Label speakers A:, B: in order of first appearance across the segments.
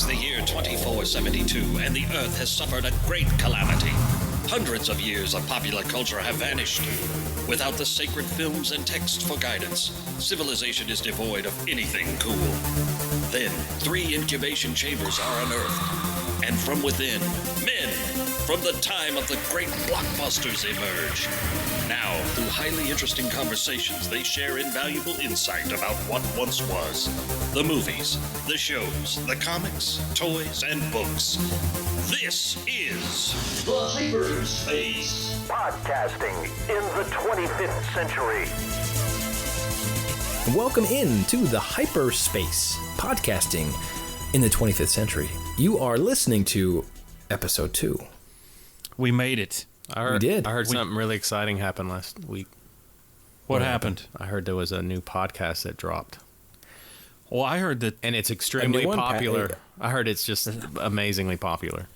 A: is the year 2472, and the Earth has suffered a great calamity. Hundreds of years of popular culture have vanished. Without the sacred films and texts for guidance, civilization is devoid of anything cool. Then, 3 incubation chambers are unearthed, and from within, men from the time of the great blockbusters emerge. Now, through highly interesting conversations, they share invaluable insight about what once was. The movies, the shows, the comics, toys, and books. This is
B: The Hyperspace.
C: Podcasting in the 25th century.
D: Welcome in to the Hyperspace, podcasting in the 25th century. You are listening to episode 2.
E: We made it.
D: We did.
F: I heard something really exciting happen last week.
E: What happened?
F: I heard there was a new podcast that dropped.
E: Well, I heard that.
F: And it's extremely popular. I heard it's just amazingly popular.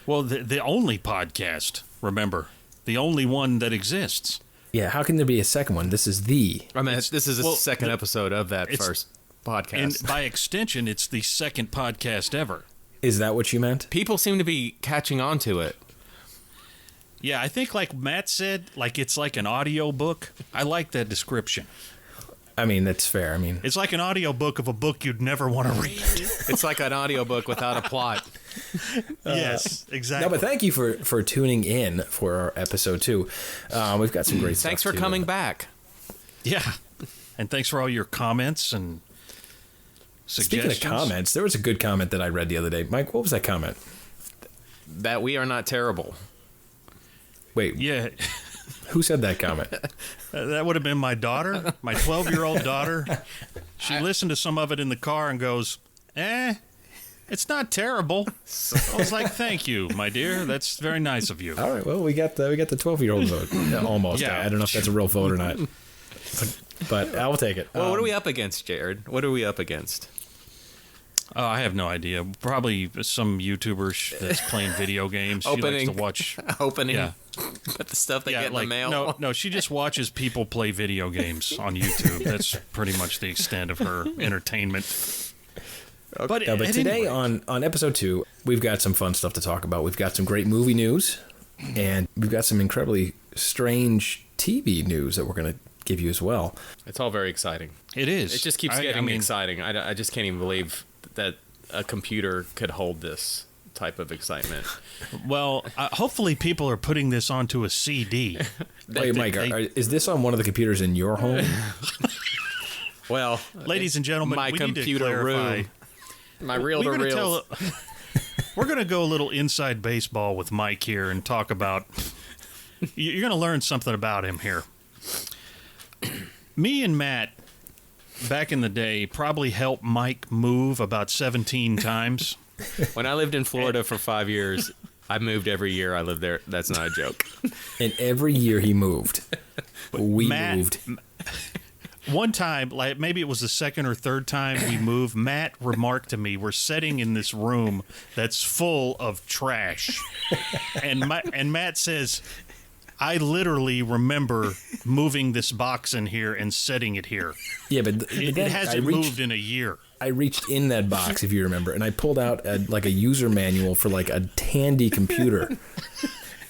E: Well, the only podcast, remember. The only one that exists.
D: Yeah, how can there be a second one? This is the...
F: I mean, this is the second episode of that first podcast.
E: And by extension, it's the second podcast ever.
D: Is that what you meant?
F: People seem to be catching on to it.
E: Yeah, I think like Matt said, like it's like an audio book. I like that description.
D: I mean, that's fair. I mean,
E: it's like an audio book of a book you'd never want to read.
F: It's like an audiobook without a plot.
E: Yes, exactly.
D: No, but thank you for tuning in for our episode 2. We've got some great stuff.
F: Thanks for coming back.
E: Yeah, and thanks for all your comments and suggestions.
D: Speaking of comments, there was a good comment that I read the other day. Mike, what was that comment?
F: That we are not terrible.
D: Wait,
E: yeah.
D: Who said that comment?
E: That would have been my daughter, my 12-year-old daughter. She listened to some of it in the car and goes, it's not terrible. I was like, thank you, my dear. That's very nice of you.
D: All right, well, we got the 12-year-old vote. Yeah, almost.
E: Yeah.
D: I don't know if that's a real vote or not. But I will take it.
F: Well, what are we up against, Jared? What are we up against?
E: I have no idea. Probably some YouTuber that's playing video games. She likes to watch.
F: Yeah. But the stuff they get in the mail.
E: No, she just watches people play video games on YouTube. That's pretty much the extent of her entertainment.
D: But today on episode 2, we've got some fun stuff to talk about. We've got some great movie news, and we've got some incredibly strange TV news that we're going to give you as well.
F: It's all very exciting.
E: It is.
F: It just keeps getting exciting. I just can't even believe that a computer could hold this type of excitement.
E: Well, hopefully people are putting this onto a CD.
D: Wait, Mike, is this on one of the computers in your home?
F: Well,
E: ladies and gentlemen,
F: my
E: we
F: computer
E: need to clarify.
F: room. My reel-to-reels.
E: We're going to go a little inside baseball with Mike here and talk about... You're going to learn something about him here. Me and Matt, back in the day, probably helped Mike move about 17 times.
F: When I lived in Florida for 5 years, I moved every year I lived there. That's not a joke.
D: And every year he moved. We moved.
E: One time, like maybe it was the second or third time we moved, Matt remarked to me, we're sitting in this room that's full of trash. And Matt says, I literally remember moving this box in here and setting it here.
D: Yeah, but
E: it hasn't moved in a year.
D: I reached in that box, if you remember, and I pulled out a user manual for like a Tandy computer.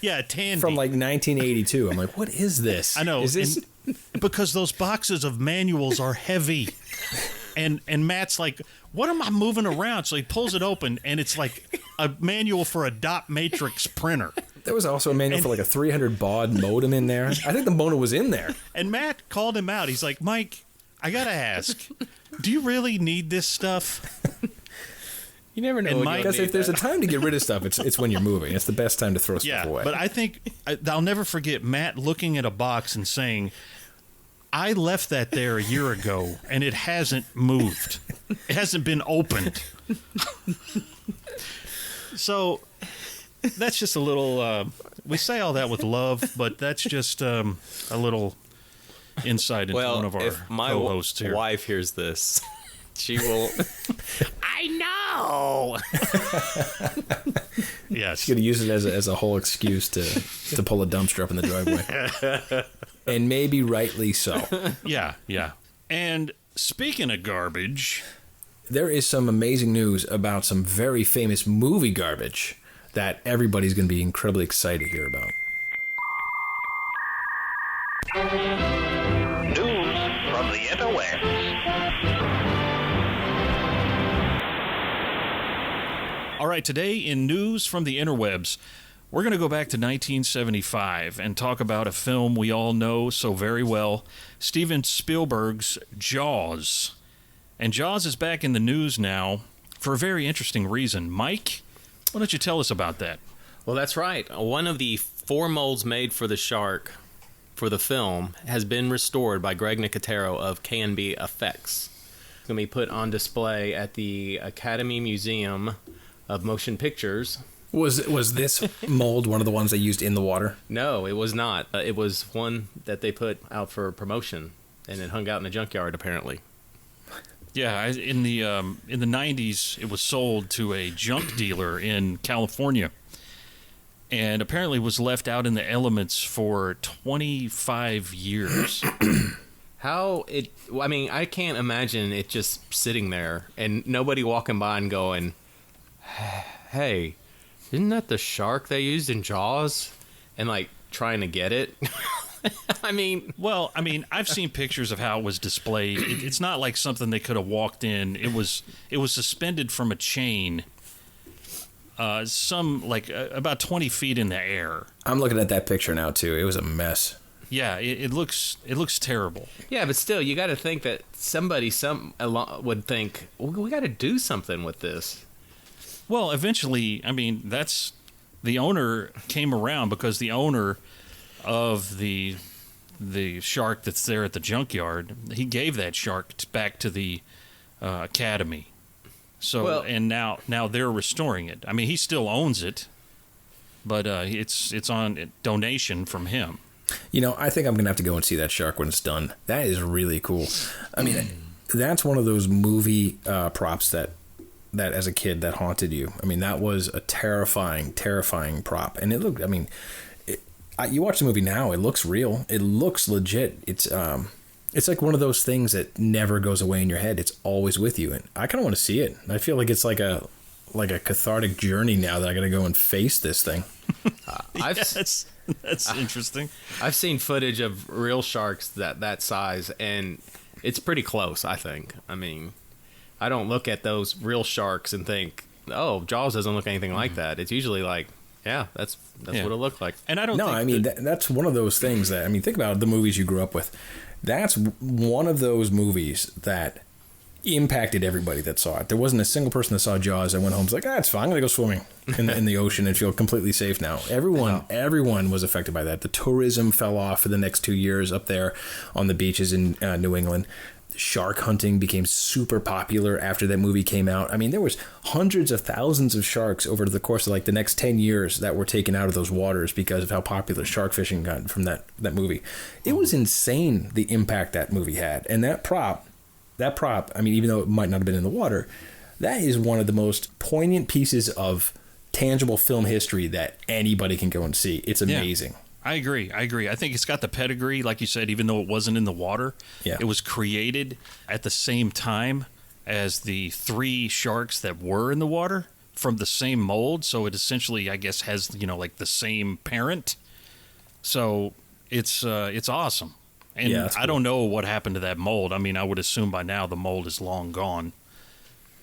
E: Yeah, a Tandy.
D: From like 1982. I'm like, what is this?
E: I know.
D: Is this...
E: Because those boxes of manuals are heavy. And Matt's like, what am I moving around? So he pulls it open, and it's like a manual for a dot matrix printer.
D: There was also a manual for like a 300 baud modem in there. I think the modem was in there.
E: And Matt called him out. He's like, Mike, I got to ask, do you really need this stuff?
F: You never know.
D: Because if there's a time to get rid of stuff, it's when you're moving. It's the best time to throw stuff away.
E: But I think I'll never forget Matt looking at a box and saying, I left that there a year ago, and it hasn't moved. It hasn't been opened. So that's just a little... we say all that with love, but that's just a little insight into one of our co-hosts here.
F: My wife hears this. She will... I know!
E: Yes.
D: She's going to use it as a whole excuse to pull a dumpster up in the driveway. And maybe rightly so.
E: Yeah. And speaking of garbage,
D: there is some amazing news about some very famous movie garbage that everybody's going to be incredibly excited to hear about.
C: News from the interwebs.
E: All right, today in News from the Interwebs, we're going to go back to 1975 and talk about a film we all know so very well, Steven Spielberg's Jaws. And Jaws is back in the news now for a very interesting reason. Mike, why don't you tell us about that?
F: Well, that's right. One of the 4 molds made for the shark for the film has been restored by Greg Nicotero of K&B Effects. It's going to be put on display at the Academy Museum of Motion Pictures.
D: Was this mold one of the ones they used in the water?
F: No, it was not. It was one that they put out for promotion, and it hung out in a junkyard, apparently.
E: Yeah, in the 90s, it was sold to a junk dealer in California, and apparently was left out in the elements for 25 years.
F: I can't imagine it just sitting there and nobody walking by and going, hey, isn't that the shark they used in Jaws? And like trying to get it.
E: I've seen pictures of how it was displayed. It's not like something they could have walked in. It was suspended from a chain, about 20 feet in the air.
D: I'm looking at that picture now too. It was a mess.
E: Yeah, it looks terrible.
F: Yeah, but still, you got to think that somebody would think, well, we got to do something with this.
E: Well, eventually, that's the owner came around because the owner of the shark that's there at the junkyard, he gave that shark back to the Academy. So and now they're restoring it. He still owns it, but it's on donation from him.
D: I think I'm gonna have to go and see that shark when it's done. That is really cool. That's one of those movie props that as a kid that haunted you. That was a terrifying prop, and it looked. You watch the movie now, it looks real. It looks legit. It's like one of those things that never goes away in your head. It's always with you, and I kind of want to see it. I feel like it's like a cathartic journey now that I got to go and face this thing.
E: That's interesting.
F: I've seen footage of real sharks that size, and it's pretty close, I think. I don't look at those real sharks and think, oh, Jaws doesn't look anything like that. It's usually like, yeah, that's what it looked like.
E: And I don't
D: that's one of those things that, think about the movies you grew up with. That's one of those movies that impacted everybody that saw it. There wasn't a single person that saw Jaws and went home and was like, it's fine, I'm going to go swimming in the ocean and feel completely safe now. Everyone was affected by that. The tourism fell off for the next 2 years up there on the beaches in New England. Shark hunting became super popular after that movie came out. There was hundreds of thousands of sharks over the course of the next 10 years that were taken out of those waters because of how popular shark fishing got from that movie. It was insane the impact that movie had. And that prop, even though it might not have been in the water, that is one of the most poignant pieces of tangible film history that anybody can go and see. It's amazing.
E: Yeah. I agree. I think it's got the pedigree, like you said, even though it wasn't in the water.
D: Yeah.
E: It was created at the same time as the 3 sharks that were in the water from the same mold. So it essentially, I guess, has, the same parent. So it's awesome. And
D: yeah, cool.
E: I don't know what happened to that mold. I would assume by now the mold is long gone.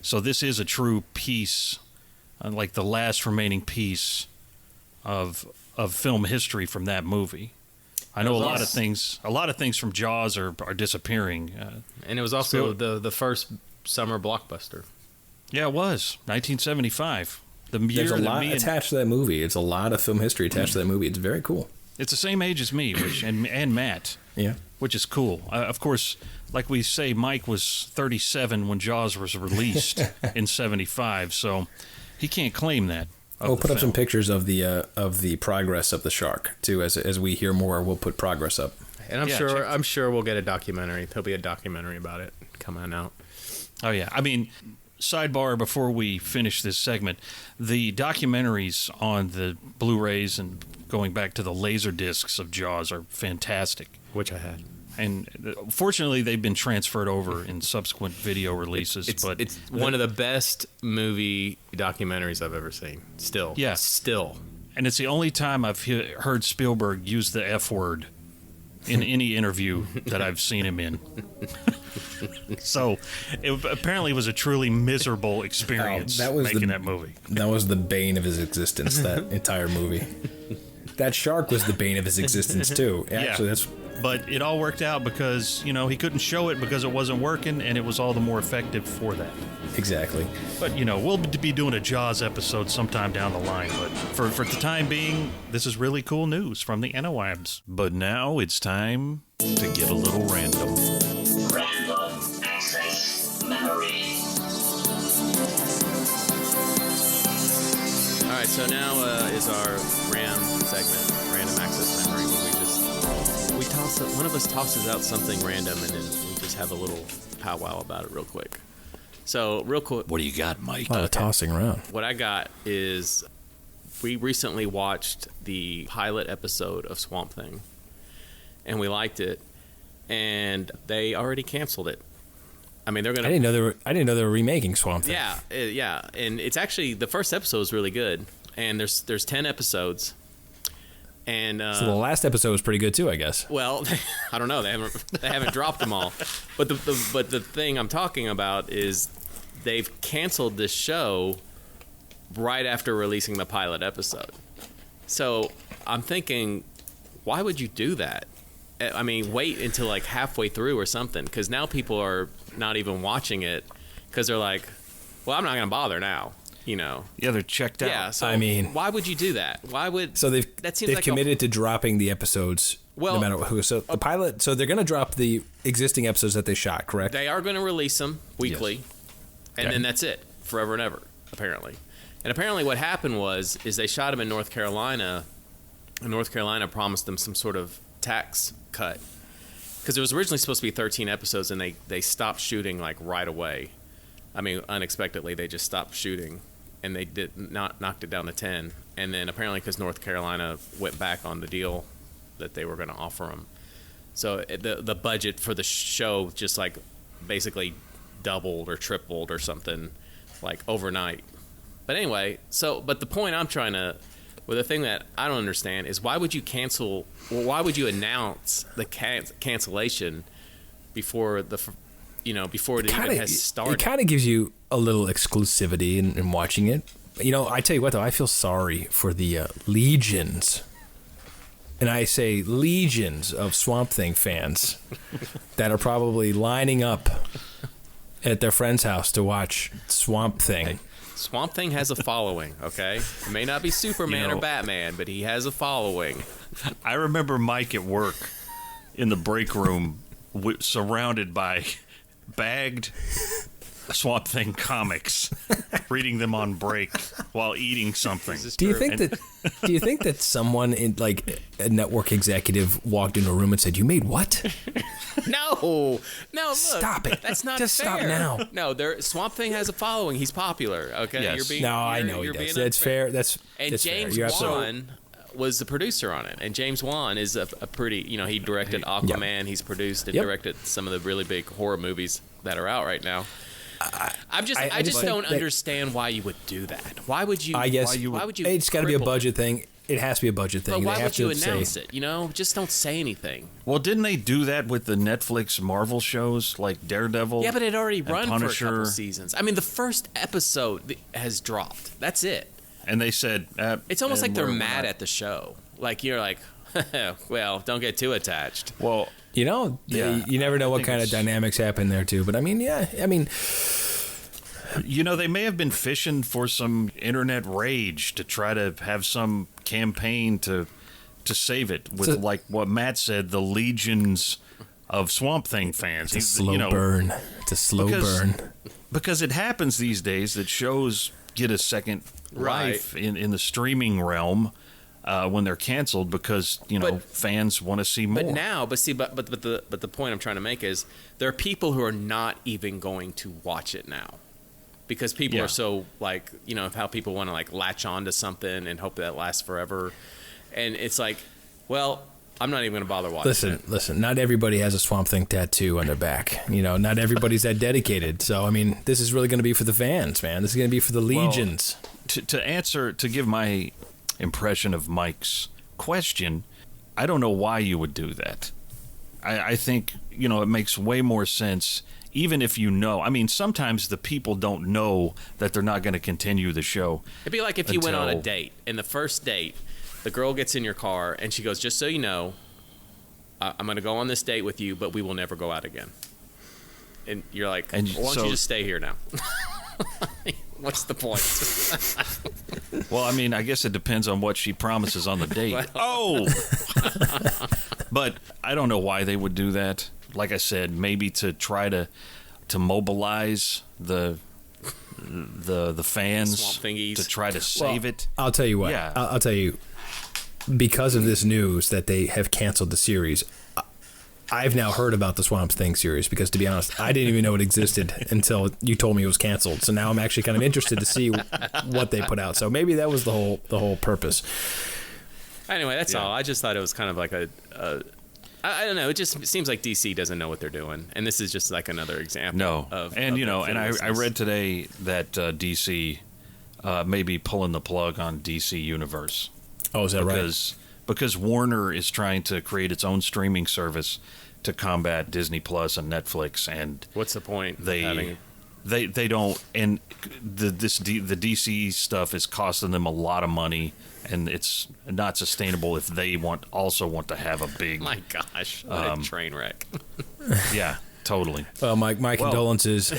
E: So this is a true piece, like the last remaining piece of film history from that movie. I know a lot of things from Jaws are disappearing.
F: And it was also the first summer blockbuster.
E: Yeah, it was 1975. The year
D: There's a lot attached to that movie. It's a lot of film history attached to that movie. It's very cool.
E: It's the same age as me, and Matt.
D: Yeah,
E: which is cool. Of course, like we say, Mike was 37 when Jaws was released in 75, so he can't claim that.
D: We'll put up some pictures of the progress of the shark too. As we hear more, we'll put progress up.
F: And I'm sure we'll get a documentary. There'll be a documentary about it coming out.
E: Oh yeah, sidebar before we finish this segment, the documentaries on the Blu-rays and going back to the laser discs of Jaws are fantastic.
F: Which I had.
E: And fortunately, they've been transferred over in subsequent video releases. But
F: it's one of the best movie documentaries I've ever seen. Still.
E: Yeah.
F: Still.
E: And it's the only time I've heard Spielberg use the F word in any interview that I've seen him in. So it apparently was a truly miserable experience making that movie.
D: That was the bane of his existence, that entire movie. That shark was the bane of his existence, too. Actually, that's...
E: But it all worked out because, he couldn't show it because it wasn't working, and it was all the more effective for that.
D: Exactly.
E: But, we'll be doing a Jaws episode sometime down the line. But for the time being, this is really cool news from the Interwebs. But now it's time to get a little random.
B: Random access memory.
F: All right, so now is our RAM segment, Random Access Memory, where we toss it, one of us tosses out something random, and then we just have a little powwow about it real quick. So, real quick.
E: What do you got, Mike?
D: A lot of tossing around.
F: What I got is we recently watched the pilot episode of Swamp Thing, and we liked it, and they already canceled it. I mean, they're gonna.
D: I didn't know they were remaking Swamp Thing.
F: Yeah, and it's actually the first episode is really good, and there's 10 episodes, and
D: so the last episode was pretty good too, I guess.
F: Well, I don't know, they haven't dropped them all, but the thing I'm talking about is they've canceled this show right after releasing the pilot episode. So I'm thinking, why would you do that? I mean, wait until like halfway through or something, because now people are not even watching it because they're like, well, I'm not going to bother now,
E: Yeah, they're checked out.
F: Yeah, so
D: I mean,
F: why would you do that? Why would...
D: So they've
F: like
D: committed to dropping the episodes no matter who. So the pilot, so they're going to drop the existing episodes that they shot, correct?
F: They are going to release them weekly, and
D: Okay.
F: then that's it, forever and ever, apparently. And apparently what happened is they shot them in North Carolina, and North Carolina promised them some sort of tax cut. Because it was originally supposed to be 13 episodes, and they stopped shooting like right away. I mean, unexpectedly, they just stopped shooting, and they knocked it down to 10. And then apparently because North Carolina went back on the deal that they were going to offer them. So the budget for the show just like basically doubled or tripled or something like overnight. But anyway, but the point I'm trying to... Well, the thing that I don't understand is why would you announce the cancellation before before it even has started?
D: It kind of gives you a little exclusivity in watching it. I tell you what, though, I feel sorry for the legions, and I say legions of Swamp Thing fans that are probably lining up at their friend's house to watch Swamp Thing.
F: Hey. Swamp Thing has a following, okay? It may not be Superman or Batman, but he has a following.
E: I remember Mike at work in the break room surrounded by bagged Swamp Thing comics, reading them on break while eating something.
D: Do you think that someone in like a network executive walked into a room and said, "You made what?"
F: No, look,
D: stop it.
F: That's not
D: just
F: fair.
D: Stop now.
F: No, Swamp Thing has a following. He's popular. Okay,
E: Yes.
D: I know he does. That's fair. That's
F: James
D: fair.
F: Wan was the producer on it, and James Wan is a pretty. He directed Aquaman. He's produced and directed some of the really big horror movies that are out right now. I just don't understand why you would do that. Why would you?
D: I guess
F: why would you?
D: It's got to be a budget thing. It has to be a budget thing.
F: But why
D: they have
F: would you
D: to
F: announce it? Just don't say anything.
E: Well, didn't they do that with the Netflix Marvel shows like Daredevil?
F: Yeah, but it already run
E: Punisher.
F: for a couple seasons. I mean, the first episode has dropped. That's it.
E: And they said
F: it's almost like they're mad at the show. Like you're like, well, don't get too attached.
E: Well,
D: you never know what kind of dynamics happen there too. But I mean,
E: they may have been fishing for some internet rage to try to have some campaign to save it with, like what Matt said, the legions of Swamp Thing fans.
D: It's a slow burn. It's a slow burn.
E: Because it happens these days that shows get a second life in the streaming realm when they're canceled because fans want to see more.
F: But now, but the point I'm trying to make is there are people who are not even going to watch it now. Because people are so, like, how people want to, like, latch on to something and hope that lasts forever. And it's like, well, I'm not even going to bother watching.
D: Listen. Not everybody has a Swamp Thing tattoo on their back. You know, not everybody's that dedicated. So, I mean, this is really going to be for the fans, man. This is going to be for the legions.
E: Well, to give my impression of Mike's question, I don't know why you would do that. I think, you know, it makes way more sense, even if you know. I mean, sometimes the people don't know that they're not going to continue the show.
F: It'd be like if you went on a date, and the first date, the girl gets in your car, and she goes, just so you know, I'm going to go on this date with you, but we will never go out again. And you're like, why don't you just stay here now? What's the point?
E: Well, I mean, I guess it depends on what she promises on the date. But I don't know why they would do that. Like I said, maybe to try to mobilize the fans,
F: Swamp Thingies,
E: to try to save it.
D: I'll tell you what.
E: Yeah.
D: I'll tell you, because of this news that they have canceled the series, I've now heard about the Swamp Thing series because, to be honest, I didn't even know it existed until you told me it was canceled. So now I'm actually kind of interested to see what they put out. So maybe that was the whole purpose.
F: Anyway, that's all. I just thought it was kind of like I don't know. It just seems like DC doesn't know what they're doing, and this is just like another example.
E: No,
F: of
E: I read today that DC may be pulling the plug on DC Universe.
D: Oh, is that right?
E: Because Warner is trying to create its own streaming service to combat Disney Plus and Netflix, and
F: what's the point?
E: They don't, and the DC stuff is costing them a lot of money, and it's not sustainable if they also want to have a big.
F: My gosh, what a train wreck!
E: Yeah, totally.
D: Well, my condolences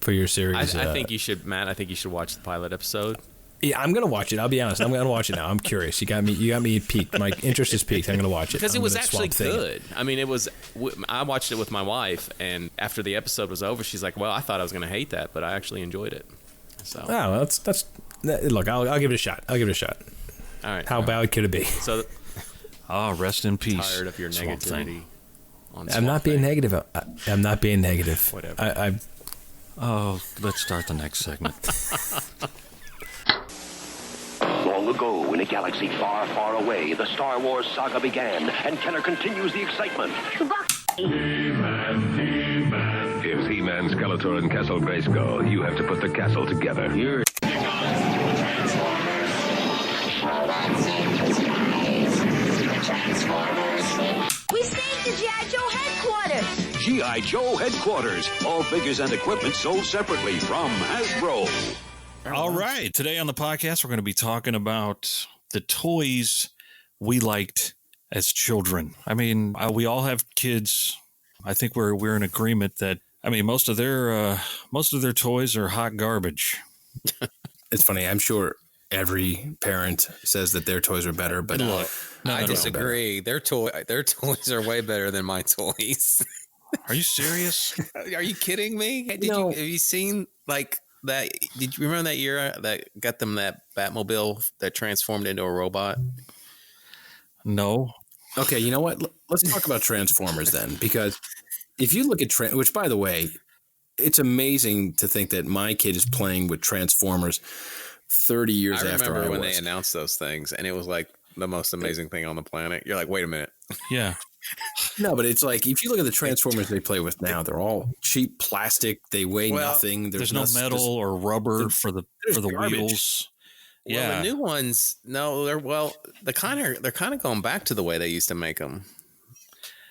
D: for your series.
F: I think you should, Matt. I think you should watch the pilot episode.
D: Yeah, I'm gonna watch it. I'll be honest. I'm gonna watch it now. I'm curious. You got me piqued. My interest is piqued. I'm gonna watch it
F: because it was actually good. I mean, it was. I watched it with my wife, and after the episode was over, she's like, "Well, I thought I was gonna hate that, but I actually enjoyed it." So,
D: that's look. I'll give it a shot. All right. How bad could it be?
F: So,
E: rest in peace.
F: Tired of your negativity.
D: I'm not being negative. I'm not being negative.
F: Whatever.
E: Let's start the next segment.
C: Long ago, in a galaxy far, far away, the Star Wars saga began, and Kenner continues the excitement.
G: He-Man. If He-Man, Skeletor, and Castle Grayskull, you have to put the castle together.
H: We saved the G.I. Joe headquarters!
I: G.I. Joe headquarters. All figures and equipment sold separately from Hasbro.
E: All right. Today on the podcast, we're going to be talking about the toys we liked as children. I mean, we all have kids. I think we're in agreement that, I mean, most of their toys are hot garbage.
D: It's funny. I'm sure every parent says that their toys are better, but
J: I disagree. Their toys are way better than my toys.
E: Are you serious?
J: Are you kidding me? Have you seen like that? Did you remember that year that got them that Batmobile that transformed into a robot?
E: No.
D: Okay, you know what? Let's talk about Transformers then, because if you look at which, by the way, it's amazing to think that my kid is playing with Transformers 30 years after I was.
J: I remember when they announced those things, and it was like the most amazing thing on the planet. You're like, wait a minute.
E: Yeah.
D: No, but it's like, if you look at the Transformers they play with now, they're all cheap plastic. They weigh nothing.
E: There's no metal or rubber for the wheels.
J: Yeah, well, the new ones, they're kind of going back to the way they used to make them.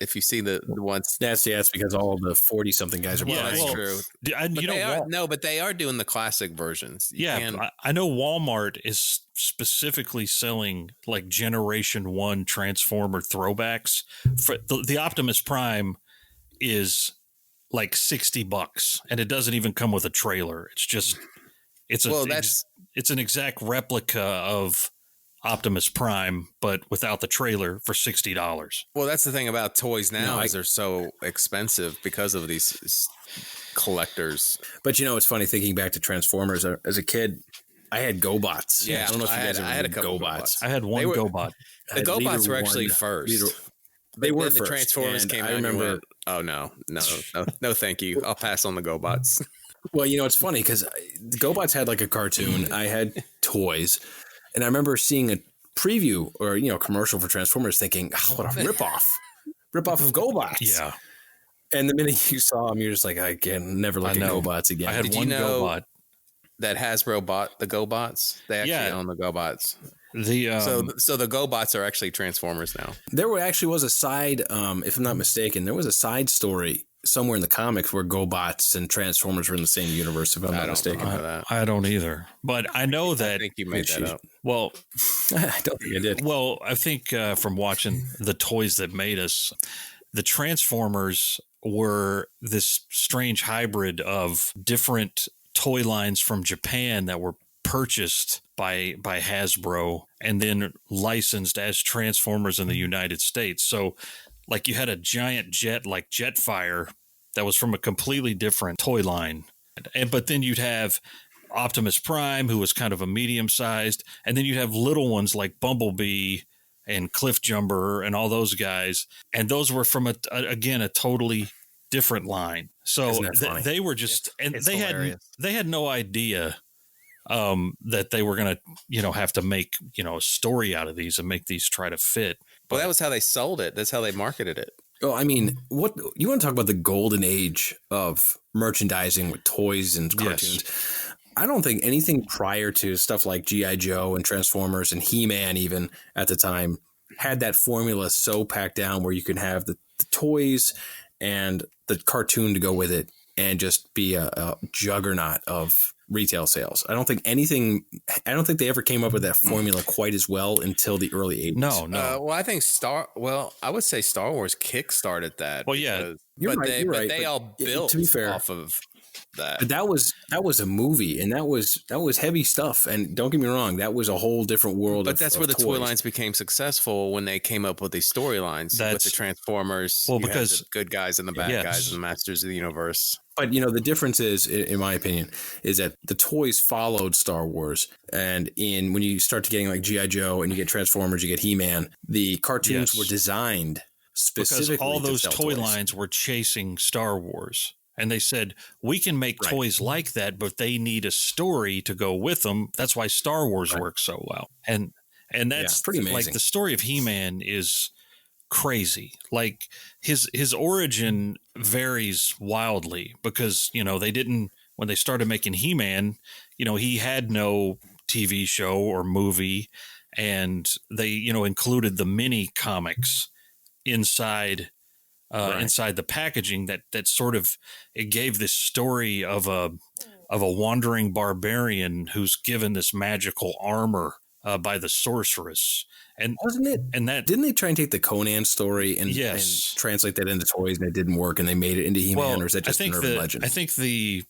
J: If you see the ones,
D: that's because all of the 40-something guys are.
J: Yeah, that's true. But they are doing the classic versions.
E: I know Walmart is specifically selling like Generation 1 Transformer throwbacks. For the Optimus Prime is like $60, and it doesn't even come with a trailer. It's just it's an exact replica of Optimus Prime, but without the trailer for $60.
J: Well, that's the thing about toys now is they're so expensive because of these collectors.
D: But it's funny thinking back to Transformers. As a kid, I had GoBots.
J: Yeah,
D: I don't know if you guys
J: I had a couple
D: GoBots.
E: I had one GoBot.
J: The GoBots were actually first.
D: They were
J: first. The Transformers came out. I remember. Oh no, thank you. I'll pass on the GoBots.
D: Well, it's funny because GoBots had like a cartoon. I had toys. And I remember seeing a preview or, you know, commercial for Transformers thinking, oh, what a ripoff of GoBots.
E: Yeah.
D: And the minute you saw them, you're just like, I can never look at GoBots again.
E: I had one GoBot.
J: That Hasbro bought the GoBots? They actually own the GoBots. So the GoBots are actually Transformers now.
D: There was a side, if I'm not mistaken, there was a side story somewhere in the comics where GoBots and Transformers were in the same universe, if I'm not mistaken.
E: I don't either. But I know that...
J: I think you made that up.
E: Well...
D: I don't think I did.
E: Well, I think from watching The Toys That Made Us, the Transformers were this strange hybrid of different toy lines from Japan that were purchased by Hasbro and then licensed as Transformers in the United States. So like you had a giant jet like Jetfire that was from a completely different toy line. But then you'd have Optimus Prime, who was kind of a medium sized, and then you'd have little ones like Bumblebee and Cliff Jumper and all those guys. And those were from a totally different line. So they were just, it's they had no idea that they were going to, you know, have to make, you know, a story out of these and make these try to fit. But
J: that was how they sold it. That's how they marketed it.
D: Oh, I mean, what you want to talk about the golden age of merchandising with toys and cartoons? Yes. I don't think anything prior to stuff like G.I. Joe and Transformers and He-Man even at the time had that formula so packed down where you could have the toys and the cartoon to go with it and just be a juggernaut of retail sales. I don't think they ever came up with that formula quite as well until the early 80s.
E: No.
J: Well, I think I would say Star Wars kickstarted that.
E: Well, yeah.
D: You're right.
J: They all built to be fair, off of that.
D: But that was a movie, and that was heavy stuff. And don't get me wrong, that was a whole different world.
J: But that's where the toy lines became successful, when they came up with these storylines with the Transformers.
E: Well, because
J: the good guys and the bad guys and the Masters of the Universe.
D: But, you know, the difference is, in my opinion, is that the toys followed Star Wars. And when you start to getting like G.I. Joe and you get Transformers, you get He-Man, the cartoons were designed specifically
E: because all those toy lines were chasing Star Wars. And they said, we can make toys like that, but they need a story to go with them. That's why Star Wars works so well. And that's
D: pretty amazing.
E: Like the story of He-Man is crazy. Like his origin varies wildly because, you know, when they started making He-Man, you know, he had no TV show or movie, and they, you know, included the mini comics inside the packaging that sort of, it gave this story of a wandering barbarian who's given this magical armor by the sorceress. And
D: wasn't it? And didn't they try and take the Conan story and translate that into toys, and it didn't work, and they made it into He-Man, or is that just an urban legend?
E: I think the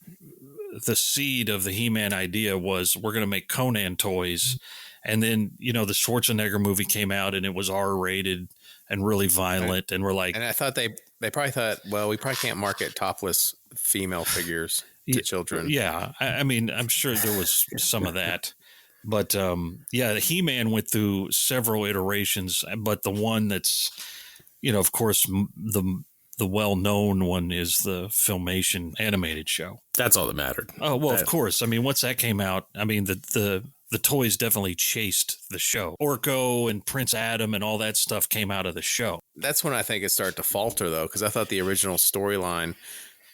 E: seed of the He-Man idea was, we're going to make Conan toys, and then, you know, the Schwarzenegger movie came out and it was R-rated and really violent, and we're like,
J: and I thought they probably thought, well, we probably can't market topless female figures to children.
E: Yeah, I mean, I'm sure there was some of that. But He-Man went through several iterations, but the one that's, you know, of course, the well-known one is the Filmation animated show.
D: That's all that mattered.
E: Oh, well, of course. I mean, once that came out, I mean, the toys definitely chased the show. Orko and Prince Adam and all that stuff came out of the show.
J: That's when I think it started to falter, though, because I thought the original storyline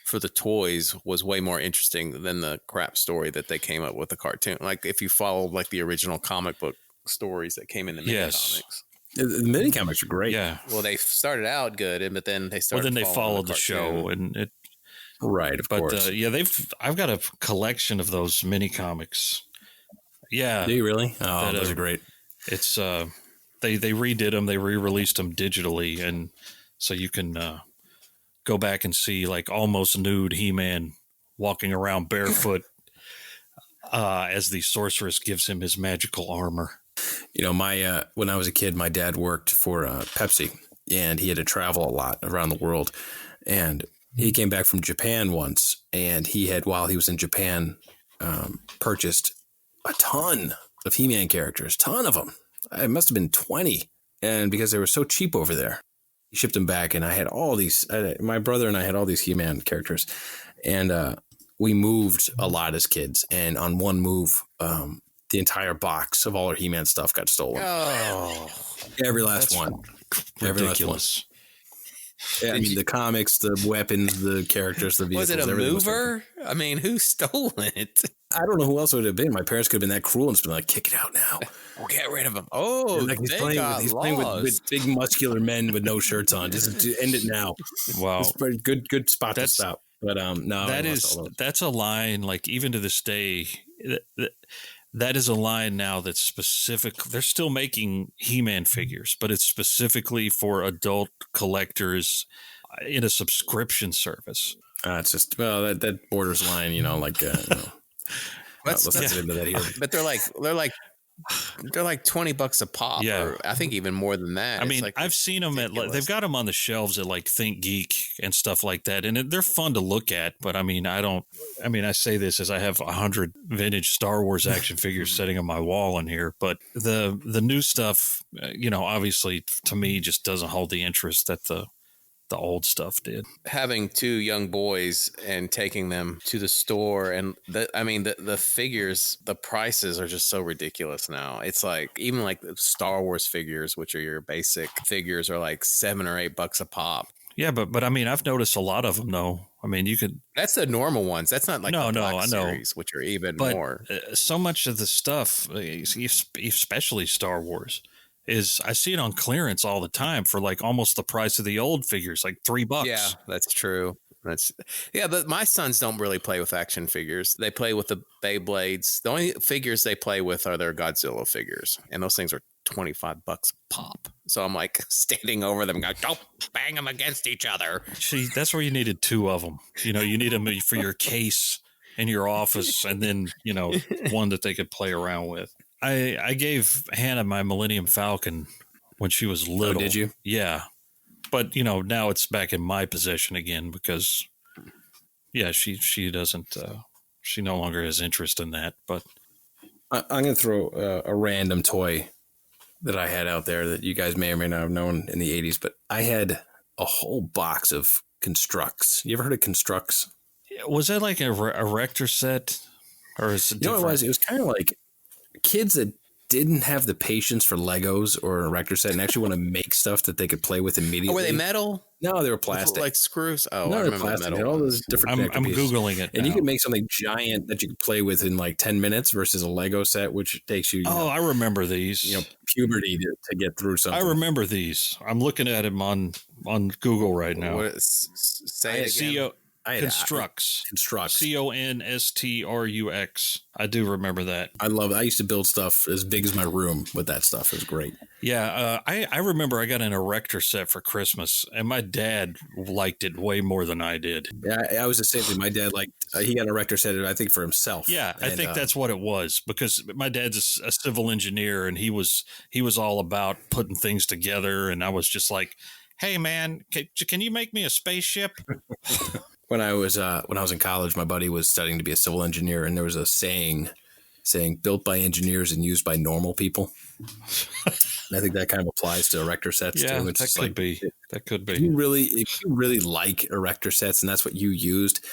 J: for the toys was way more interesting than the crap story that they came up with the cartoon. Like if you followed like the original comic book stories that came in the mini comics.
D: The mini comics are great.
E: Yeah.
J: Well, they started out good, but then they started.
E: Well, then they followed the show, and it.
D: Right, of course.
E: I've got a collection of those mini comics. Yeah.
D: Do you really? Oh, those are great.
E: It's they redid them. They re-released them digitally, and so you can go back and see like almost nude He-Man walking around barefoot as the sorceress gives him his magical armor.
D: You know, when I was a kid, my dad worked for Pepsi, and he had to travel a lot around the world. And he came back from Japan once, and he had, while he was in Japan, purchased a ton of He-Man characters, ton of them. It must have been 20, and because they were so cheap over there, he shipped them back. And I had all these. My brother and I had all these He-Man characters, and we moved a lot as kids. And on one move, the entire box of all her He-Man stuff got stolen.
J: Oh,
D: Every last one.
E: Ridiculous.
D: Yeah, I mean, the comics, the weapons, the characters, the vehicles.
J: Was it a
D: everything
J: mover? I mean, who stole it?
D: I don't know who else it would have been. My parents could have been that cruel and just been like, kick it out now.
J: We'll get rid of him. Oh,
D: like he's playing with big muscular men with no shirts on. Just to end it now.
E: Wow.
D: It's a good spot to stop. But no,
E: that's a line, like, even to this day, that is a line now that's specific. They're still making He-Man figures, but it's specifically for adult collectors in a subscription service.
D: It's just, well, that borders line, like, let's get into that here.
J: But they're like $20 a pop.
E: Yeah.
J: Or I think even more than that.
E: I mean, I've seen them they've got them on the shelves at like Think Geek and stuff like that. And they're fun to look at, but I mean, I say this as I have 100 vintage Star Wars action figures sitting on my wall in here, but the new stuff, obviously to me just doesn't hold the interest that the old stuff did.
J: Having two young boys and taking them to the store, and the figures, the prices are just so ridiculous now. It's like, even like the Star Wars figures, which are your basic figures, are like $7 or $8 a pop.
E: Yeah, but I mean, I've noticed a lot of them though. I mean, you could.
J: That's the normal ones. That's not like the Black Series, which are even more.
E: So much of the stuff, especially Star Wars, I see it on clearance all the time for like almost the price of the old figures, like $3.
J: Yeah, that's true. But my sons don't really play with action figures. They play with the Beyblades. The only figures they play with are their Godzilla figures, and those things are $25 a pop. So I'm like standing over them, going, "Don't bang them against each other."
E: See, that's where you needed two of them. You need them for your case in your office, and then one that they could play around with. I gave Hannah my Millennium Falcon when she was little.
D: Oh, did you?
E: Yeah. But, now it's back in my possession again because, she doesn't, she no longer has interest in that. But
D: I'm going to throw a random toy that I had out there that you guys may or may not have known in the 80s, but I had a whole box of Constructs. You ever heard of Constructs?
E: Was that like a Erector set? Or is it different?
D: It was? It was kind of like kids that didn't have the patience for Legos or an Erector set and actually want to make stuff that they could play with immediately.
J: Oh, were they metal?
D: No, they were plastic.
J: Like screws? Oh,
D: no,
J: I remember
D: plastic.
J: metal.
D: All those different
E: I'm Googling it
D: and
E: now.
D: you could make something giant that you could play with in like 10 minutes versus a Lego set, which takes you,
E: I remember these.
D: Puberty to get through something.
E: I remember these. I'm looking at them on Google right now.
J: Say it again.
E: Constructs. Construx. I do remember that.
D: I love it. I used to build stuff as big as my room with that stuff. It was great.
E: Yeah, I remember I got an Erector set for Christmas, and my dad liked it way more than I did.
D: Yeah, I was the same thing. My dad he got an Erector set, I think, for himself.
E: Yeah, I think that's what it was, because my dad's a civil engineer, and he was all about putting things together, and I was just like, "Hey, man, can you make me a spaceship?"
D: When I was in college, my buddy was studying to be a civil engineer, and there was a saying "built by engineers and used by normal people." And I think that kind of applies to Erector sets too. It's
E: that could be. That could be.
D: If you really like Erector sets, and that's what you used,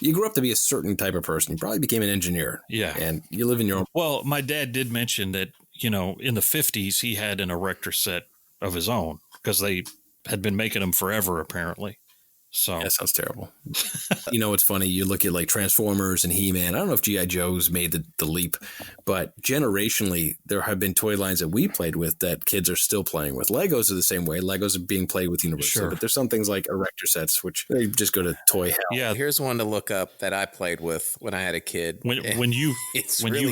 D: you grew up to be a certain type of person. You probably became an engineer.
E: Yeah,
D: and you live in your own.
E: Well, my dad did mention that in the 50s he had an Erector set of his own because they had been making them forever, apparently. So
D: that sounds terrible. It's funny. You look at like Transformers and He-Man. I don't know if G.I. Joe's made the leap, but generationally, there have been toy lines that we played with that kids are still playing with. Legos are the same way. Legos are being played with universally,
E: sure.
D: But there's some things like Erector sets, which they just go to toy hell.
E: Yeah.
J: Here's one to look up that I played with when I had a kid.
E: When you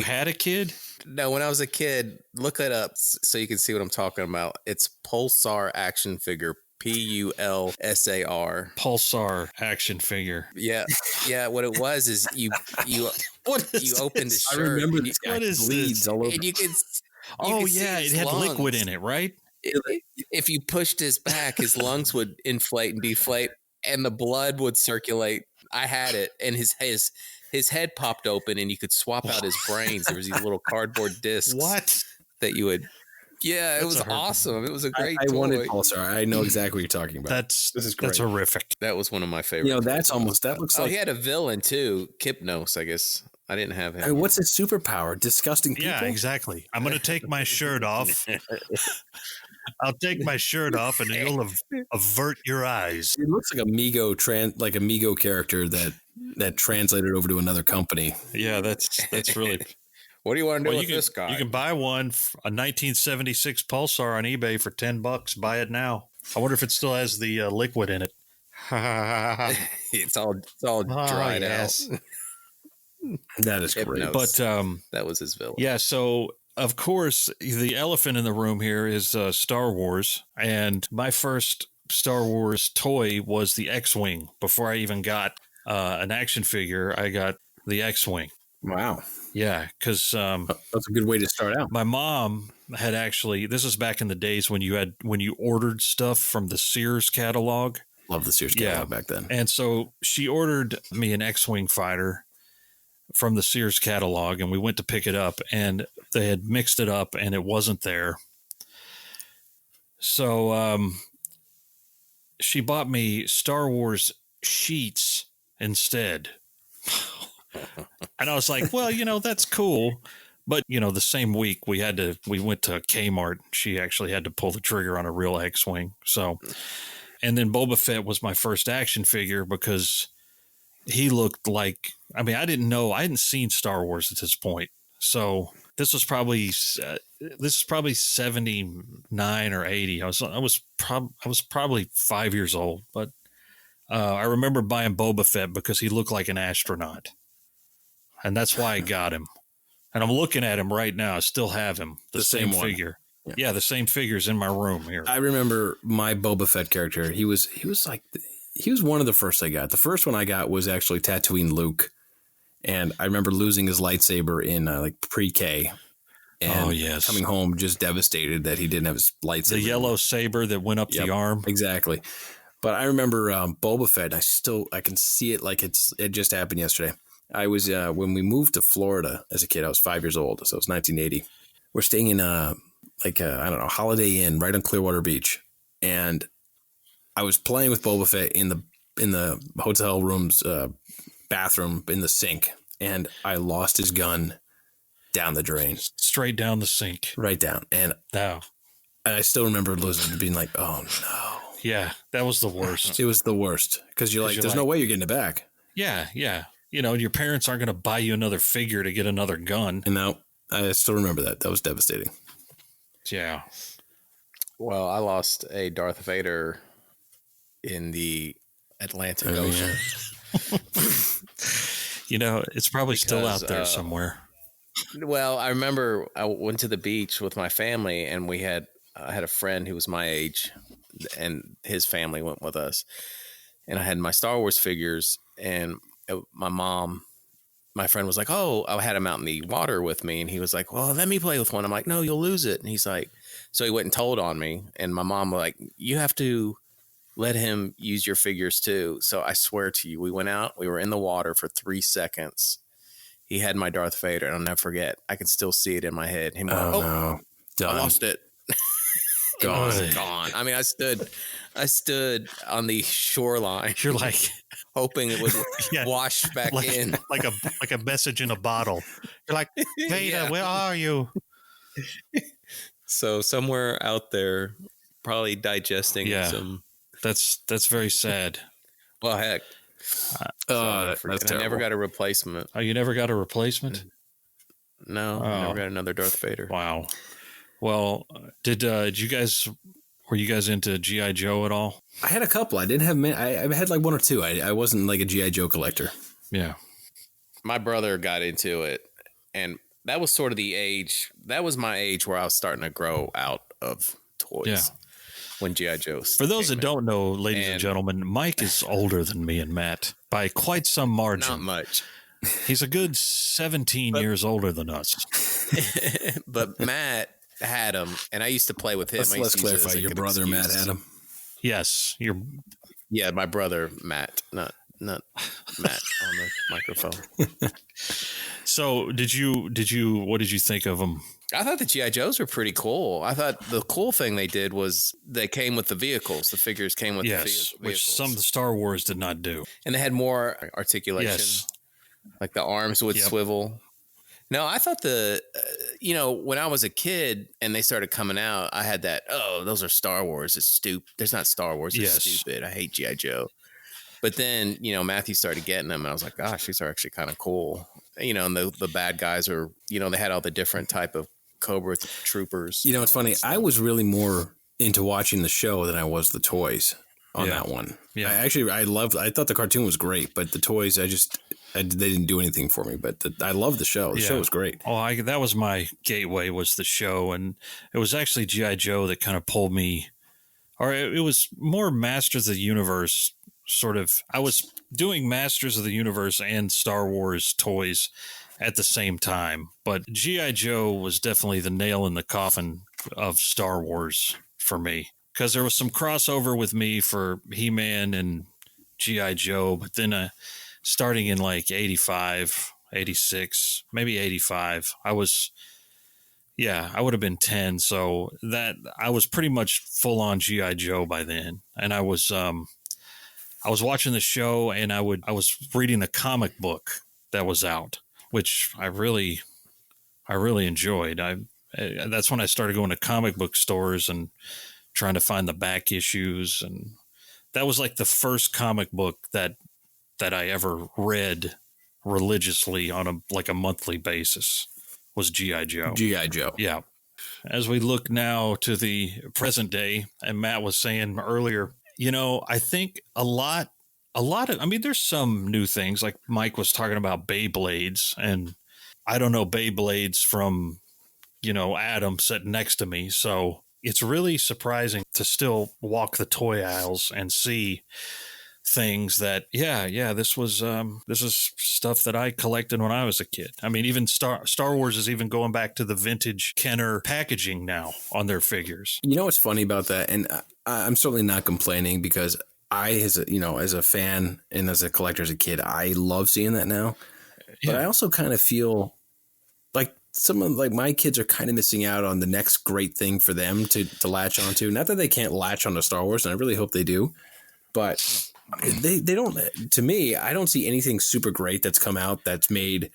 E: had a kid?
J: No, when I was a kid, look it up so you can see what I'm talking about. It's Pulsar action figure. Pulsar.
E: Pulsar action figure.
J: Yeah. What it was is you opened the shirt.
D: I remember this guy.
E: What is
D: bleeds
E: this?
D: all over.
J: And you could
E: it had
J: lungs.
E: liquid in it, right?
J: If you pushed his back, his lungs would inflate and deflate, and the blood would circulate. I had it, and his head popped open, and you could swap out his brains. There was these little cardboard discs.
E: What?
J: That you would. Yeah, it was awesome. It was a great toy.
D: I wanted Pulsar. I know exactly what you're talking about.
E: This is great. That's horrific.
J: That was one of my favorites.
D: That looks like.
J: He had a villain too, Kypnos, I guess. I didn't have him.
D: I mean, what's his superpower? Disgusting people?
E: Yeah, exactly. I'm going to take my shirt off. I'll take my shirt off, and you'll avert your eyes.
D: It looks like a Migo character that translated over to another company.
E: Yeah, that's really.
J: What do you want to do with this guy?
E: You can buy one, a 1976 Pulsar on eBay for $10. Buy it now. I wonder if it still has the liquid in it.
J: It's all dried out.
D: That is great.
E: But
J: that was his villain.
E: Yeah, so of course the elephant in the room here is Star Wars, and my first Star Wars toy was the X-Wing. Before I even got an action figure, I got the X-Wing.
D: Wow.
E: Yeah, because
D: that's a good way to start out.
E: My mom had actually. This is back in the days when you ordered stuff from the Sears catalog.
D: Love the Sears catalog back then.
E: And so she ordered me an X-Wing fighter from the Sears catalog, and we went to pick it up, and they had mixed it up, and it wasn't there. So she bought me Star Wars sheets instead. And I was like, well, that's cool. But, the same week we went to Kmart. She actually had to pull the trigger on a real X-Wing. So, and then Boba Fett was my first action figure because he looked like, I hadn't seen Star Wars at this point. So this was probably 79 or 80. I was probably 5 years old, but I remember buying Boba Fett because he looked like an astronaut. And that's why I got him. And I'm looking at him right now. I still have him. The same figure. Yeah, the same figure's in my room here.
D: I remember my Boba Fett character. He was one of the first I got. The first one I got was actually Tatooine Luke. And I remember losing his lightsaber in pre-K. And coming home just devastated that he didn't have his lightsaber.
E: The yellow saber that went up the arm.
D: Exactly. But I remember Boba Fett. I can see it like it just happened yesterday. I was when we moved to Florida as a kid. I was 5 years old, so it was 1980. We're staying in Holiday Inn right on Clearwater Beach, and I was playing with Boba Fett in the hotel room's bathroom in the sink, and I lost his gun down the drain,
E: straight down the sink,
D: right down, and I still remember being like, "Oh no!"
E: Yeah, that was the worst.
D: It was the worst because you're like, "There's no way you're getting it back."
E: Yeah, yeah. Your parents aren't going to buy you another figure to get another gun.
D: And now I still remember that. That was devastating.
E: Yeah.
J: Well, I lost a Darth Vader in the Atlantic Ocean.
E: It's probably still out there somewhere.
J: Well, I remember I went to the beach with my family, and I had a friend who was my age, and his family went with us. And I had my Star Wars figures, and my friend was like, "Oh," I had him out in the water with me, and he was like, "Well, let me play with one." I'm like, "No, you'll lose it." And he's like, so he went and told on me, and my mom was like, "You have to let him use your figures too." So I swear to you, we went out, we were in the water for 3 seconds. He had my Darth Vader, and I'll never forget. I can still see it in my head. Him going,
D: no.
J: I lost it.
D: Gone.
J: It was gone. I mean, I stood on the shoreline.
E: You're like
J: hoping it would wash back in,
E: like a message in a bottle. You're like, Vader, where are you?
J: So somewhere out there, probably digesting some.
E: That's very sad.
J: Well, heck.
D: That's terrible.
J: I never got a replacement.
E: Oh, you never got a replacement?
J: No, I never got another Darth Vader.
E: Wow. Well, did you guys? Were you guys into G.I. Joe at all?
D: I had a couple. I didn't have many. I had like one or two. I wasn't like a G.I. Joe collector.
E: Yeah.
J: My brother got into it, and that was sort of the age. That was my age where I was starting to grow out of toys.
E: Yeah.
J: When G.I. Joe.
E: For those that don't know, ladies and gentlemen, Mike is older than me and Matt by quite some margin.
J: Not much.
E: He's a good 17 years older than us.
J: But Matt had him, and I used to play with him.
D: Let's clarify, your brother Matt had him.
E: Yes,
J: yeah, my brother Matt, not Matt on the microphone.
E: So, what did you think of him?
J: I thought the G.I. Joes were pretty cool. I thought the cool thing they did was they came with the vehicles. The figures came with the vehicles.
E: Which some of the Star Wars did not do.
J: And they had more articulation.
E: Yes.
J: Like the arms would swivel. No, I thought when I was a kid and they started coming out, I had that, oh, those are Star Wars. It's stupid. There's not Star Wars. It's stupid. I hate G.I. Joe. But then, Matthew started getting them and I was like, gosh, these are actually kind of cool. And the bad guys are, they had all the different type of Cobra troopers.
D: It's funny. I was really more into watching the show than I was the toys on that one. Yeah. I thought the cartoon was great, but the toys, they didn't do anything for me, but I love the show. The show was great.
E: Oh, that was my gateway, was the show. And it was actually G.I. Joe that kind of pulled me, or it was more Masters of the Universe sort of. I was doing Masters of the Universe and Star Wars toys at the same time, but G.I. Joe was definitely the nail in the coffin of Star Wars for me, because there was some crossover with me for He-Man and G.I. Joe, but then starting in like 85, 86, maybe 85, I would have been 10. So that I was pretty much full on G.I. Joe by then. And I was watching the show and I was reading the comic book that was out, which I really enjoyed. That's when I started going to comic book stores and trying to find the back issues. And that was like the first comic book that I ever read religiously on a monthly basis was G.I. Joe.
D: G.I. Joe.
E: Yeah. As we look now to the present day, and Matt was saying earlier, I think a lot of, there's some new things, like Mike was talking about Beyblades, and I don't know Beyblades from, Adam sitting next to me. So it's really surprising to still walk the toy aisles and see things that, this is stuff that I collected when I was a kid. Even Star Wars is even going back to the vintage Kenner packaging now on their figures.
D: What's funny about that, and I'm certainly not complaining, because as a fan and as a collector as a kid, I love seeing that now. Yeah. But I also kind of feel like my kids are kind of missing out on the next great thing for them to latch onto. Not that they can't latch onto Star Wars, and I really hope they do, but they don't. To me, I don't see anything super great that's come out that's made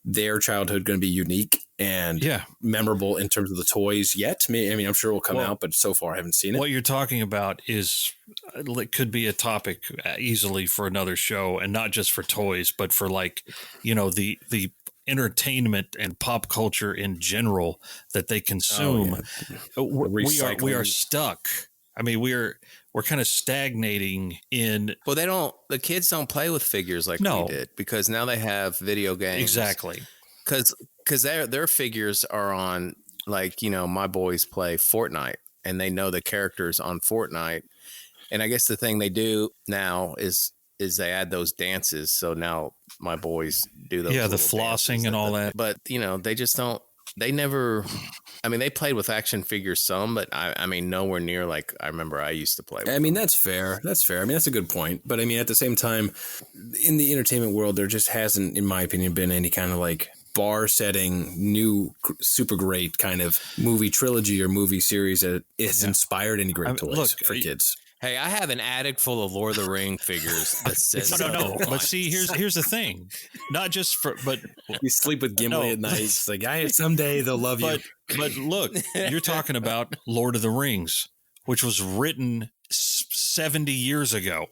D: their childhood going to be unique and memorable in terms of the toys yet. I'm sure it will come out, but so far I haven't seen it.
E: What you're talking about is, it could be a topic easily for another show, and not just for toys, but for the entertainment and pop culture in general that they consume. We are stuck. We're kind of stagnating in.
J: Well, the kids don't play with figures like we did, because now they have video games.
E: Exactly.
J: Because their figures are on, my boys play Fortnite and they know the characters on Fortnite. And I guess the thing they do now is they add those dances. So now my boys do those.
E: Yeah, the flossing and all that.
J: But, they just don't. They never. They played with action figures some, but nowhere near like I remember I used to play with.
D: That's fair. That's fair. That's a good point. But at the same time, in the entertainment world, there just hasn't, in my opinion, been any kind of like bar-setting, new, super great kind of movie trilogy or movie series that has inspired any great toys for kids.
J: Hey, I have an attic full of Lord of the Ring figures that says
E: no. But see, here's the thing. Not just but
D: you sleep with Gimli at night. It's like, someday they'll love you.
E: But look, you're talking about Lord of the Rings, which was written 70 years ago,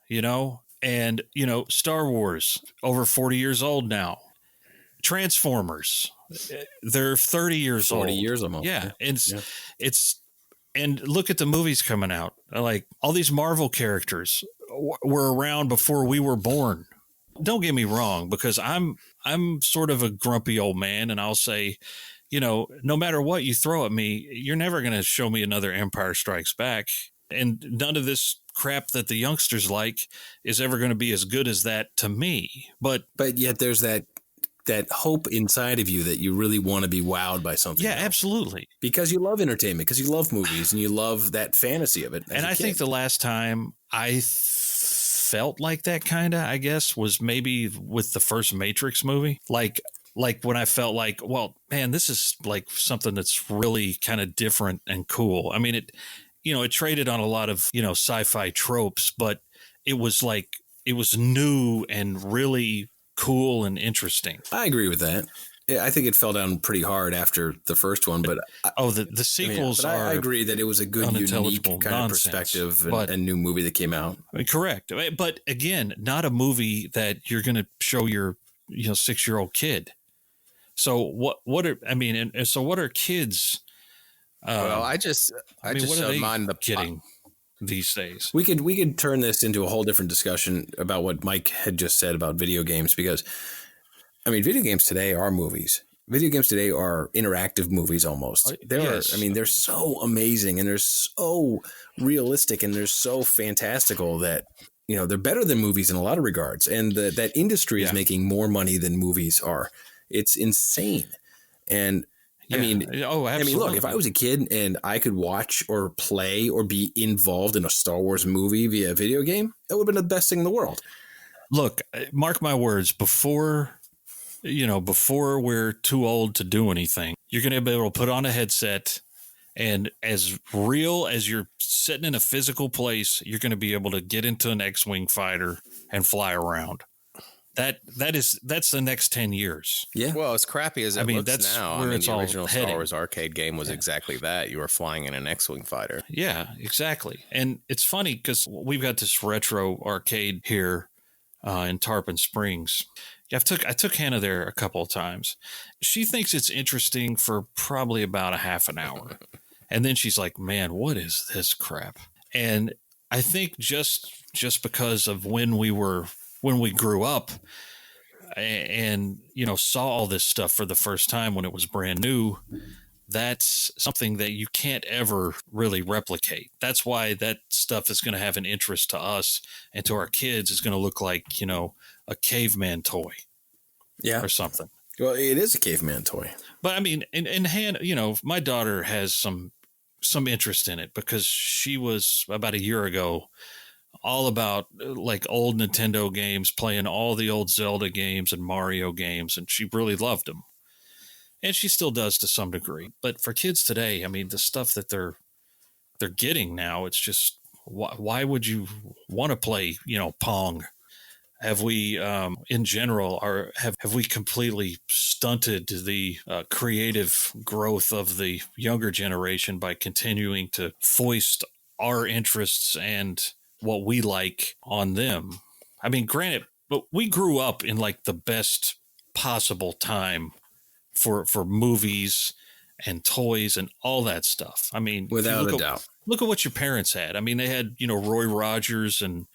E: and Star Wars, over 40 years old now. Transformers, they're 30 years
D: 40
E: old.
D: 40 years almost.
E: Yeah. It's and look at the movies coming out. Like, all these Marvel characters were around before we were born. Don't get me wrong, because I'm sort of a grumpy old man, and I'll say, no matter what you throw at me, you're never going to show me another Empire Strikes Back. And none of this crap that the youngsters like is ever going to be as good as that to me. But
D: yet there's that hope inside of you that you really want to be wowed by something.
E: Yeah, absolutely.
D: Because you love entertainment, because you love movies, and you love that fantasy of it.
E: And I think the last time I felt like that kind of, I guess, was maybe with the first Matrix movie. Like when I felt like, well, man, this is like something that's really kind of different and cool. It traded on a lot of, sci-fi tropes, but it was new and really cool and interesting.
D: I agree with that. Yeah, I think it fell down pretty hard after the first one, but
E: the sequels are.
D: I agree that it was a good, unique kind of perspective and new movie that came out.
E: Correct, but again, not a movie that you're going to show your 6-year-old kid. So what are kids?
J: Well, I just showed mine the
E: getting these days.
D: We could turn this into a whole different discussion about what Mike had just said about video games, because I mean, video games today are movies. Video games today are interactive movies almost. They're so amazing and they're so realistic and they're so fantastical that, they're better than movies in a lot of regards. And that industry is making more money than movies are. It's insane. And
E: absolutely.
D: Look, if I was a kid and I could watch or play or be involved in a Star Wars movie via a video game, that would have been the best thing in the world.
E: Look, mark my words, before we're too old to do anything, you're going to be able to put on a headset, and as real as you're sitting in a physical place, you're going to be able to get into an X-Wing fighter and fly around. That's the next 10 years.
J: Yeah. Well, as crappy as it looks
E: that's
J: now,
E: where it's
J: the
E: all
J: original
E: heading.
J: Star Wars arcade game was exactly that. You were flying in an X-Wing fighter.
E: Yeah, exactly. And it's funny because we've got this retro arcade here in Tarpon Springs. I took Hannah there a couple of times. She thinks it's interesting for probably about a half an hour. And then she's like, man, what is this crap? And I think just because of when we grew up and, saw all this stuff for the first time when it was brand new, that's something that you can't ever really replicate. That's why that stuff is going to have an interest to us, and to our kids is going to look like, a caveman toy.
D: Yeah.
E: Or something.
D: Well, it is a caveman toy.
E: But I mean, and Hannah, my daughter has some interest in it because she was about a year ago all about like old Nintendo games, playing all the old Zelda games and Mario games, and she really loved them. And she still does to some degree. But for kids today, I mean, the stuff that they're getting now, it's just, why would you want to play, Pong? Have we, in general, have we completely stunted the creative growth of the younger generation by continuing to foist our interests and what we like on them? I mean, granted, but we grew up in like the best possible time for movies and toys and all that stuff. I mean,
D: without a doubt.
E: Look at what your parents had. I mean, they had, Roy Rogers and,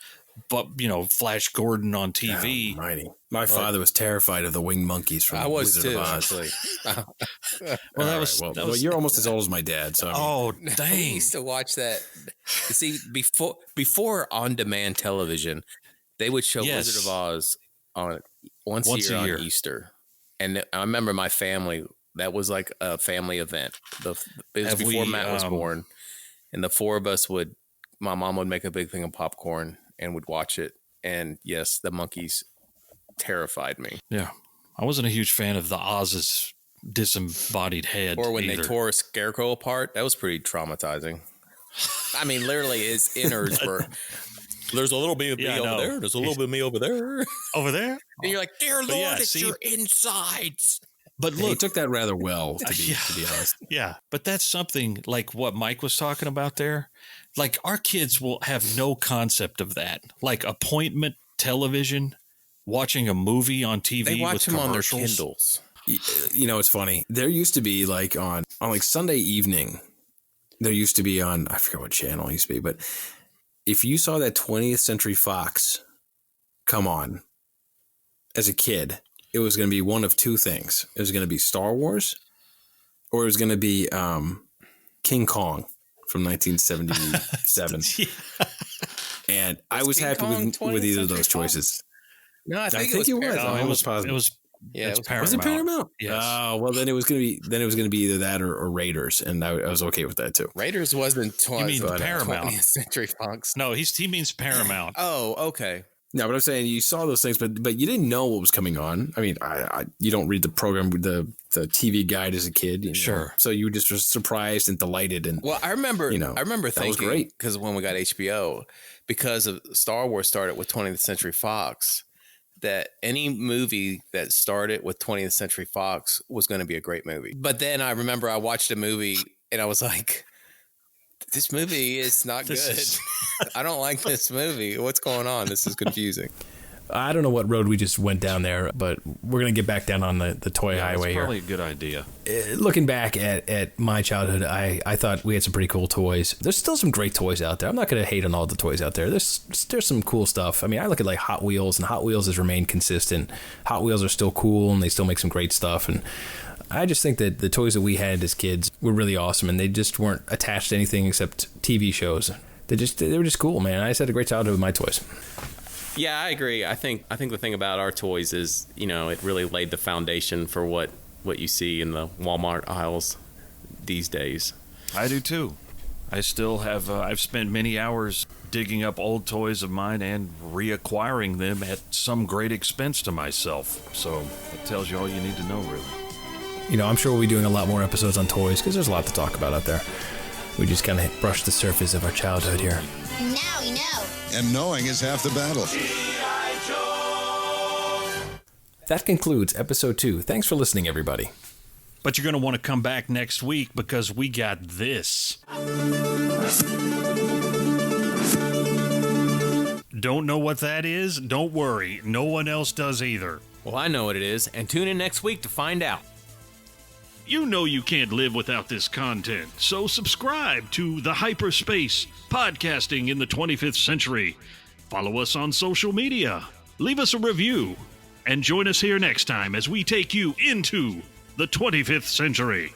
E: Flash Gordon on TV.
D: Oh, mighty. My father was terrified of the winged monkeys from Wizard of Oz.
E: Well,
D: you're almost as old as my dad. So
E: dang!
J: We used to watch that. See, before on-demand television, they would show Wizard of Oz on once a year on Easter, and I remember my family. That was like a family event. It was before Matt was born, and the four of us would. My mom would make a big thing of popcorn and would watch it. And yes, the monkeys terrified me.
E: Yeah. I wasn't a huge fan of the Oz's disembodied head.
J: Or when they tore a scarecrow apart, that was pretty traumatizing. I mean, literally his innards were, there's a little bit of me over there. There's a little bit of me over there.
E: Over there?
J: And you're like, dear Lord, it's your insides.
E: But look,
D: he took that rather well, to be honest.
E: Yeah, but that's something like what Mike was talking about there. Like our kids will have no concept of that. Like appointment television, watching a movie on TV.
J: They watch them on their
E: Kindles.
D: It's funny. There used to be like on like Sunday evening. There used to be on, I forget what channel it used to be, but if you saw that 20th Century Fox come on as a kid, it was going to be one of two things. It was going to be Star Wars, or it was going to be King Kong from 1977. And I was happy with either of those choices.
J: No, I think it was.
E: I was positive. It was Paramount.
D: Was it Paramount?
E: Yes.
D: Oh, well, then it was going to be either that or Raiders, and I was okay with that too.
J: Raiders wasn't
E: 20th
J: Century Fox.
E: No, he means Paramount.
J: Oh, okay.
D: No, but I'm saying you saw those things, but you didn't know what was coming on. I mean, you don't read the program, the TV guide as a kid,
E: sure.
D: So you just were surprised and delighted, and
J: I remember
D: that was great
J: because when we got HBO, because of Star Wars started with 20th Century Fox, that any movie that started with 20th Century Fox was going to be a great movie. But then I remember I watched a movie and I was like, this movie is not good. I don't like this movie. What's going on? This is confusing.
D: I don't know what road we just went down there, but we're going to get back down on the toy highway here.
K: Probably a good idea.
D: Looking back at my childhood, I thought we had some pretty cool toys. There's still some great toys out there. I'm not going to hate on all the toys out there. There's some cool stuff. I mean, I look at like Hot Wheels, and Hot Wheels has remained consistent. Hot Wheels are still cool, and they still make some great stuff. And I just think that the toys that we had as kids were really awesome, and they just weren't attached to anything except TV shows. They were just cool, man. I just had a great childhood with my toys.
J: Yeah, I agree. I think the thing about our toys is, it really laid the foundation for what you see in the Walmart aisles these days.
K: I do too. I still have. I've spent many hours digging up old toys of mine and reacquiring them at some great expense to myself. So that tells you all you need to know, really.
D: I'm sure we'll be doing a lot more episodes on toys because there's a lot to talk about out there. We just kind of brushed the surface of our childhood here.
H: Now we know.
L: And knowing is half the battle.
D: That concludes episode 2. Thanks for listening, everybody.
E: But you're going to want to come back next week because we got this. Don't know what that is? Don't worry. No one else does either.
F: Well, I know what it is, and tune in next week to find out.
E: You know you can't live without this content, so subscribe to The Hyperspace, podcasting in the 25th century. Follow us on social media, leave us a review, and join us here next time as we take you into the 25th century.